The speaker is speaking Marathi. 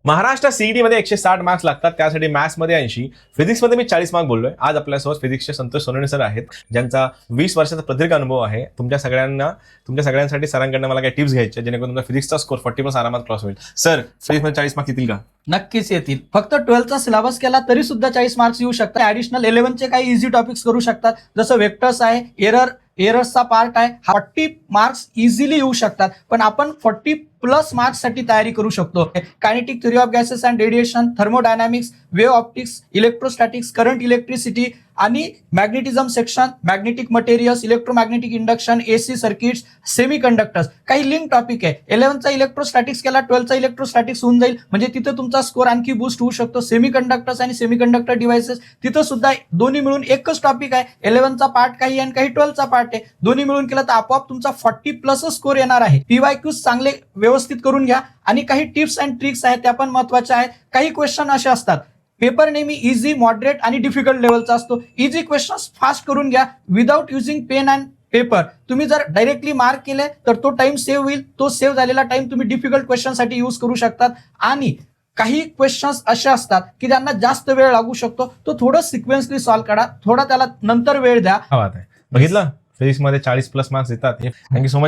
महाराष्ट्र सीईटी मध्ये 160 मार्क्स लागतात, त्यासाठी मॅथ्स मध्ये 80, फिजिक्स मध्ये मी 40 मार्क बोललोय. आज आपल्यासोबत फिजिक्सचे संतोष सोनवणे सर आहेत, ज्यांचा 20 वर्षाचा प्रदीर्घ अनुभव आहे. तुमच्या सगळ्यांसाठी सरांकडनं मला काही टिप्स घ्यायच्या, जेणेकरून तुमचा फिजिक्सचा स्कोर 40+ आरामात क्रॉस होईल. सर, फिजिक्स मध्ये 40 मार्क्स येतील का? नक्कीच येतील. फक्त 12चा सिलेबस केला तरी सुद्धा 40 मार्क्स येऊ शकतात. ऍडिशनल 11चे काही इझी टॉपिक्स करू शकतात, जसं वेक्टर्स आहे, एरर्सचा पार्ट आहे. 40 मार्क्स इझिली येऊ शकतात, पण आपण 40+ मार्क्स साठी तयारी करू शकतो. Kinetic theory of gases and radiation, thermodynamics, wave optics, electrostatics, current electricity आणि magnetism section, magnetic materials, electromagnetic induction, AC circuits, semiconductors, काही लिंक टॉपिक आहे. 11चा इलेक्ट्रोस्टॅटिक्स केला, 12चा इलेक्ट्रोस्टॅटिक्स होऊन जाईल, म्हणजे तिथे तुमचा स्कोर आणखी बूस्ट होऊ शकतो. सेमी कंडक्टर्स आणि सेमी कंडक्टर डिव्हाइसेस, तिथं सुद्धा दोन्ही मिळून एकच टॉपिक आहे. 11चा पार्ट काही आणि काही 12चा पार्ट आहे. दोन्ही मिळून केलं तर आपोआप तुमचा 40+ स्कोर येणार आहे. पीवायक्यूज चांगले व्यवस्थित करून घ्या, आणि काही टिप्स अँड ट्रिक्स आहेत त्या पण महत्वाच्या आहेत. काही क्वेश्चन असे असतात, पेपर नेहमी इझी, मॉडरेट आणि डिफिकल्ट लेवलचा असतो. इझी क्वेश्चन्स फास्ट करून घ्या without using pen and paper. तुम्ही जर डायरेक्टली मार्क केले तर तो टाइम सेव्ह होईल. तो सेव्ह झालेला टाइम तुम्ही डिफिकल्ट क्वेश्चन साठी युज करू शकतात. आणि काही क्वेश्चन्स असे असतात की ज्यांना जास्त वेळ लागू शकतो, तो थोडं सिक्वेन्सली सॉल्व्ह करा, थोडा त्याला नंतर वेळ द्या. बघितलं, फिजिक्स मध्ये 40+ मार्क्स येतात. Thank you so much.